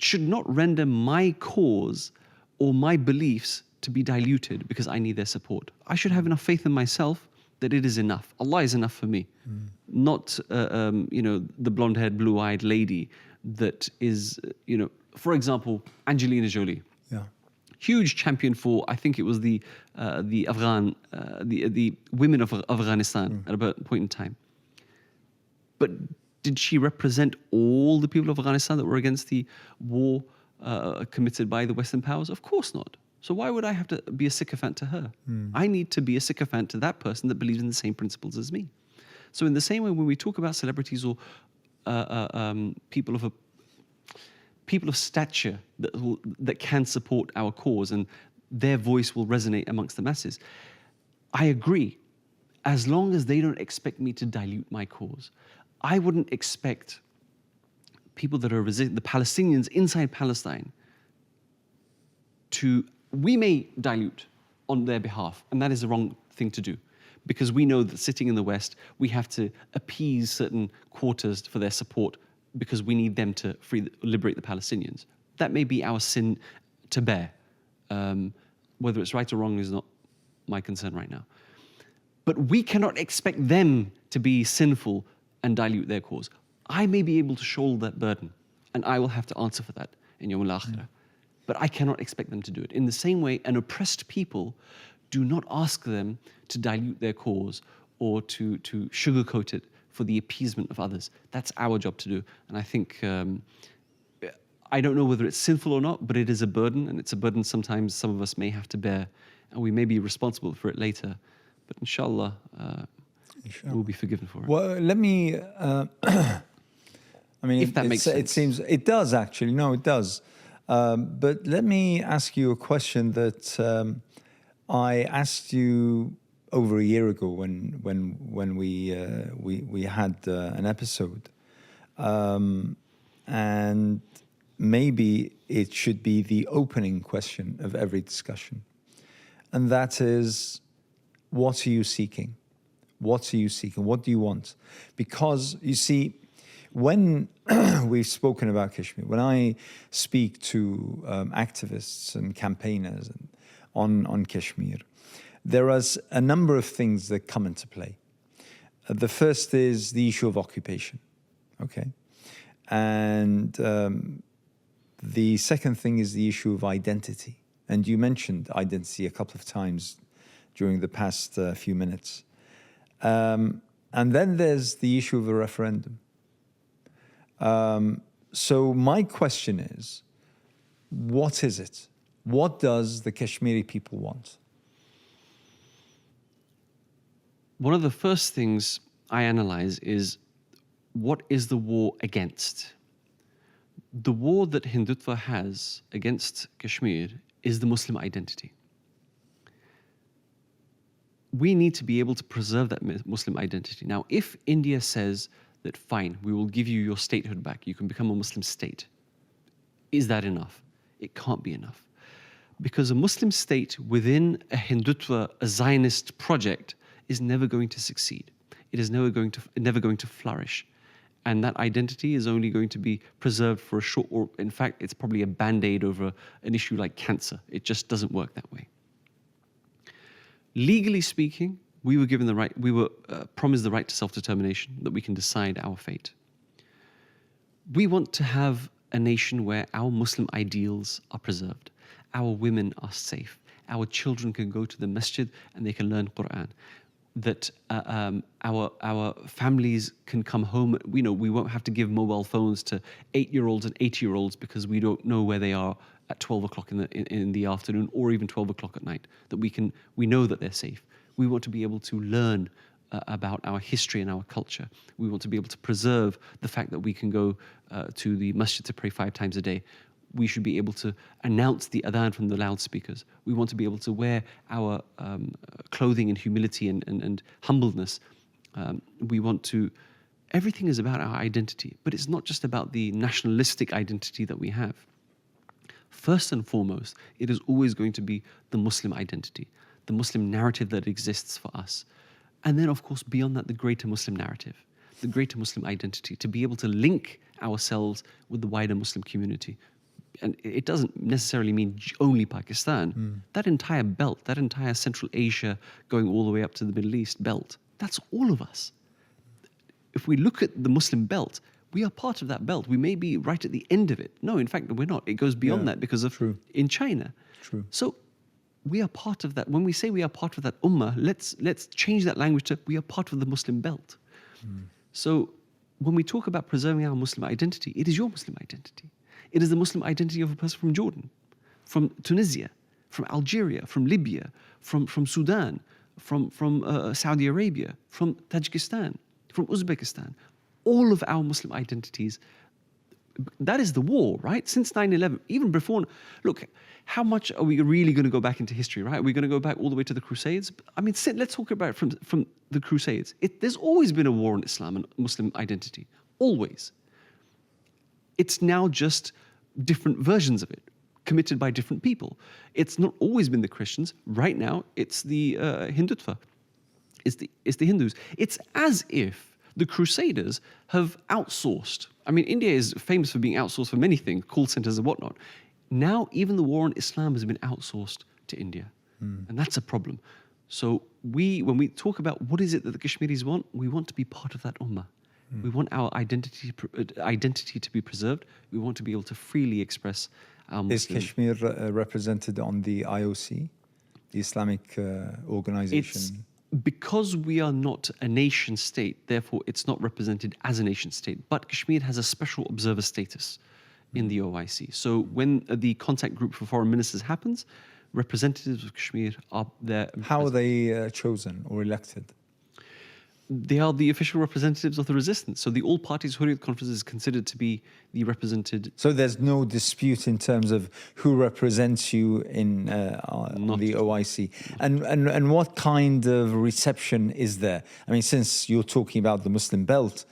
should not render my cause or my beliefs to be diluted because I need their support. I should have enough faith in myself that it is enough. Allah is enough for me. Not, the blonde-haired, blue-eyed lady that is, for example, Angelina Jolie. Yeah. Huge champion for, I think it was the women of Afghanistan at a point in time. But did she represent all the people of Afghanistan that were against the war committed by the Western powers? Of course not. So why would I have to be a sycophant to her? I need to be a sycophant to that person that believes in the same principles as me. So in the same way, when we talk about celebrities or people of stature that can support our cause and their voice will resonate amongst the masses, I agree, as long as they don't expect me to dilute my cause. I wouldn't expect people that are the Palestinians inside Palestine we may dilute on their behalf, and that is the wrong thing to do, because we know that sitting in the West, we have to appease certain quarters for their support because we need them to liberate the Palestinians. That may be our sin to bear. Whether it's right or wrong is not my concern right now. But we cannot expect them to be sinful and dilute their cause. I may be able to shoulder that burden, and I will have to answer for that in Yawm al-Akhirah. But I cannot expect them to do it. In the same way, an oppressed people, do not ask them to dilute their cause or to sugarcoat it for the appeasement of others. That's our job to do. And I think, I don't know whether it's sinful or not, but it is a burden, and it's a burden sometimes some of us may have to bear, and we may be responsible for it later. But inshallah, we'll be forgiven for it. Well, let me, if that makes sense. It seems, it does actually, no, it does. But let me ask you a question that I asked you over a year ago when we had an episode, and maybe it should be the opening question of every discussion, and that is, what are you seeking? What are you seeking? What do you want? Because you see, when we've spoken about Kashmir, when I speak to activists and campaigners on Kashmir, there is a number of things that come into play. The first is the issue of occupation, okay? And the second thing is the issue of identity. And you mentioned identity a couple of times during the past few minutes. And then there's the issue of a referendum. So my question is, what is it? What does the Kashmiri people want? One of the first things I analyze is, what is the war against? The war that Hindutva has against Kashmir is the Muslim identity. We need to be able to preserve that Muslim identity. Now, if India says that, fine, we will give you your statehood back, you can become a Muslim state, is that enough? It can't be enough. Because a Muslim state within a Hindutva, a Zionist project, is never going to succeed. It is never going to flourish. And that identity is only going to be preserved for a short, or in fact, it's probably a band-aid over an issue like cancer. It just doesn't work that way. Legally speaking, we were promised the right to self-determination, that we can decide our fate. We want to have a nation where our Muslim ideals are preserved, our women are safe, our children can go to the masjid and they can learn Quran, that our families can come home. We won't have to give mobile phones to 8-year-olds and 80-year-olds because we don't know where they are at 12 o'clock in the afternoon or even 12 o'clock at night, that we know that they're safe. We want to be able to learn about our history and our culture. We want to be able to preserve the fact that we can go to the masjid to pray 5 times a day. We should be able to announce the adhan from the loudspeakers. We want to be able to wear our clothing in humility and humbleness. We want to... Everything is about our identity, but it's not just about the nationalistic identity that we have. First and foremost, it is always going to be the Muslim identity, the Muslim narrative that exists for us. And then, of course, beyond that, the greater Muslim narrative, the greater Muslim identity, to be able to link ourselves with the wider Muslim community. And it doesn't necessarily mean only Pakistan. That entire belt, that entire Central Asia going all the way up to the Middle East belt, that's all of us. If we look at the Muslim belt, we are part of that belt. We may be right at the end of it. No, in fact, we're not. It goes beyond that because of in China. True. So we are part of that. When we say we are part of that ummah, let's change that language to we are part of the Muslim belt. So when we talk about preserving our Muslim identity, it is your Muslim identity. It is the Muslim identity of a person from Jordan, from Tunisia, from Algeria, from Libya, from Sudan, from Saudi Arabia, from Tajikistan, from Uzbekistan. All of our Muslim identities, that is the war, right? Since 9/11, even before, look, how much are we really going to go back into history, right? Are we going to go back all the way to the Crusades? I mean, let's talk about it from the Crusades. There's always been a war on Islam and Muslim identity, always. It's now just different versions of it, committed by different people. It's not always been the Christians. Right now, it's the Hindutva. It's the Hindus. It's as if the Crusaders have outsourced. I mean, India is famous for being outsourced for many things, call centers and whatnot. Now, even the war on Islam has been outsourced to India. And that's a problem. So when we talk about what is it that the Kashmiris want, we want to be part of that ummah. We want our identity to be preserved. We want to be able to freely express our Muslim. Is Kashmir represented on the IOC, the Islamic organization? Because we are not a nation state, therefore it's not represented as a nation state. But Kashmir has a special observer status in the OIC. So when the contact group for foreign ministers happens, representatives of Kashmir are there. How are they chosen or elected? They are the official representatives of the resistance. So the All Parties Hurriyat Conference is considered to be the represented. So there's no dispute in terms of who represents you in on the OIC. And what kind of reception is there? I mean, since you're talking about the Muslim belt,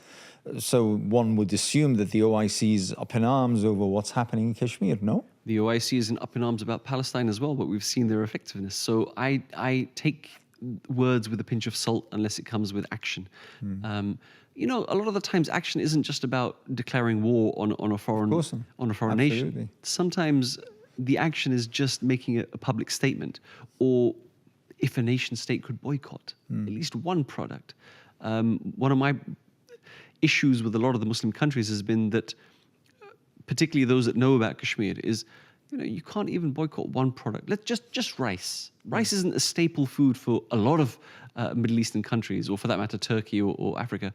so one would assume that the OIC is up in arms over what's happening in Kashmir, no? The OIC is up in arms about Palestine as well, but we've seen their effectiveness. So I take words with a pinch of salt unless it comes with action. A lot of the times action isn't just about declaring war on a foreign nation. Sometimes the action is just making a public statement, or if a nation state could boycott at least one product. One of my issues with a lot of the Muslim countries has been that, particularly those that know about Kashmir, is you can't even boycott one product. Let's just rice. Rice isn't a staple food for a lot of Middle Eastern countries, or for that matter, Turkey or Africa.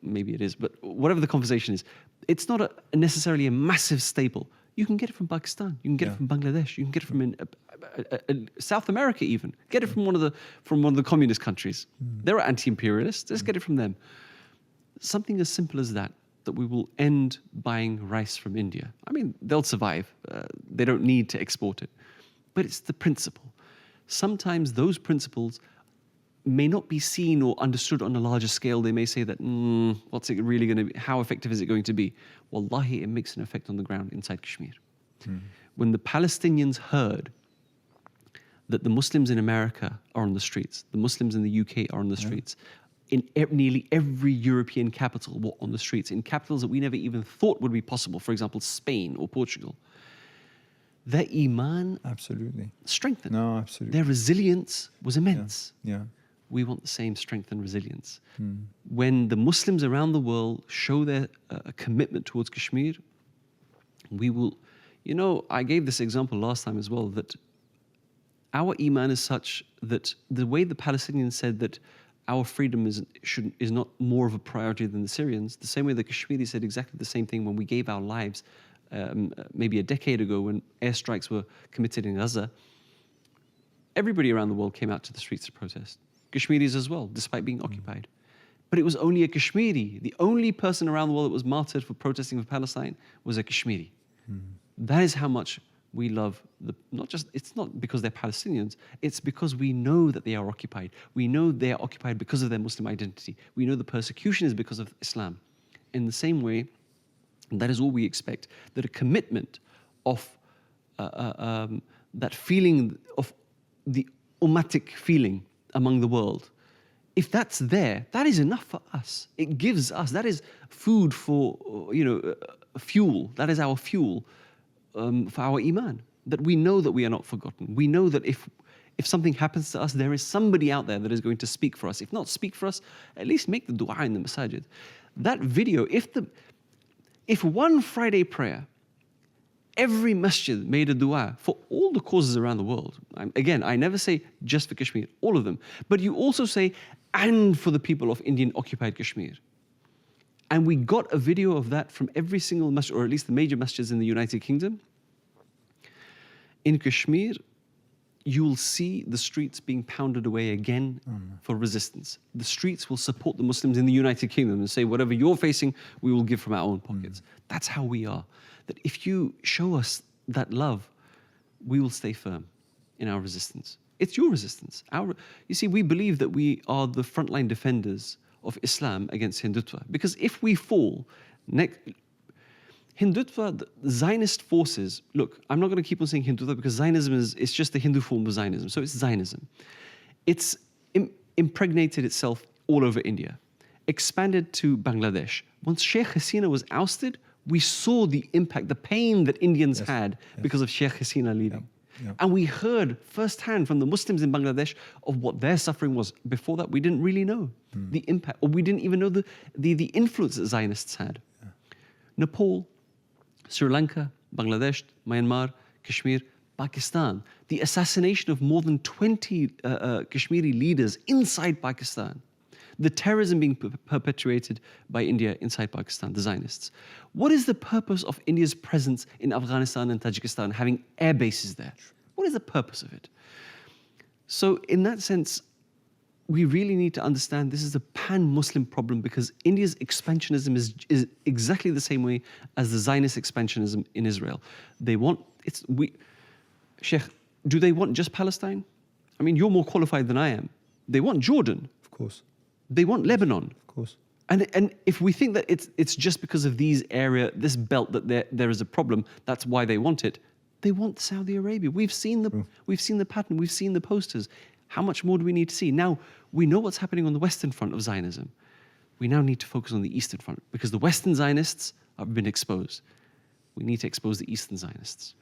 Maybe it is, but whatever the conversation is, it's not necessarily a massive staple. You can get it from Pakistan. You can get it from Bangladesh. You can get it from South America even. Get it from one of the communist countries. They're anti-imperialists. Let's get it from them. Something as simple as that we will end buying rice from India. I mean, they'll survive. They don't need to export it. But it's the principle. Sometimes those principles may not be seen or understood on a larger scale. They may say that, what's it really going to be? How effective is it going to be? Wallahi, it makes an effect on the ground inside Kashmir. When the Palestinians heard that the Muslims in America are on the streets, the Muslims in the UK are on the streets, in nearly every European capital were on the streets, in capitals that we never even thought would be possible, for example, Spain or Portugal. Their iman absolutely strengthened. No, absolutely. Their resilience was immense. Yeah. we want the same strength and resilience. When the Muslims around the world show their commitment towards Kashmir, we will, I gave this example last time as well, that our iman is such that the way the Palestinians said that our freedom is not more of a priority than the Syrians, the same way the Kashmiris said exactly the same thing when we gave our lives maybe a decade ago when airstrikes were committed in Gaza. Everybody around the world came out to the streets to protest. Kashmiris as well, despite being occupied. But it was only a Kashmiri. The only person around the world that was martyred for protesting for Palestine was a Kashmiri. That is how much we love it's not because they're Palestinians, it's because we know that they are occupied. We know they are occupied because of their Muslim identity. We know the persecution is because of Islam. In the same way, that is all we expect, that a commitment of that feeling of the ummatic feeling among the world, if that's there, that is enough for us. It gives us, that is food for, fuel. That is our fuel for our iman, that we know that we are not forgotten. We know that if something happens to us, there is somebody out there that is going to speak for us. If not speak for us, at least make the dua in the masajid. That video, if one Friday prayer, every masjid made a dua for all the causes around the world. Again, I never say just for Kashmir, all of them. But you also say, and for the people of Indian occupied Kashmir. And we got a video of that from every single masjid, or at least the major masjids in the United Kingdom. In Kashmir, you will see the streets being pounded away again for resistance. The streets will support the Muslims in the United Kingdom and say, whatever you're facing, we will give from our own pockets. That's how we are. That if you show us that love, we will stay firm in our resistance. It's your resistance. You see, we believe that we are the frontline defenders of Islam against Hindutva. Because if we fall, Hindutva, the Zionist forces, look, I'm not going to keep on saying Hindutva because Zionism it's just the Hindu form of Zionism. So it's Zionism. It's impregnated itself all over India, expanded to Bangladesh. Once Sheikh Hasina was ousted, we saw the impact, the pain that Indians had because of Sheikh Hasina leaving. Yep. And we heard firsthand from the Muslims in Bangladesh of what their suffering was. Before that, we didn't really know the impact, or we didn't even know the influence that Zionists had. Yeah. Nepal, Sri Lanka, Bangladesh, Myanmar, Kashmir, Pakistan. The assassination of more than 20 Kashmiri leaders inside Pakistan. The terrorism being perpetuated by India inside Pakistan, the Zionists. What is the purpose of India's presence in Afghanistan and Tajikistan, having air bases there? What is the purpose of it? So in that sense, we really need to understand this is a pan-Muslim problem because India's expansionism is exactly the same way as the Zionist expansionism in Israel. Sheikh, do they want just Palestine? I mean, you're more qualified than I am. They want Jordan. Of course. They want Lebanon. Of course. And if we think that it's just because of this belt that there is a problem, that's why they want it. They want Saudi Arabia. We've seen the pattern. We've seen the posters. How much more do we need to see? Now, we know what's happening on the Western front of Zionism. We now need to focus on the Eastern front because the Western Zionists have been exposed. We need to expose the Eastern Zionists.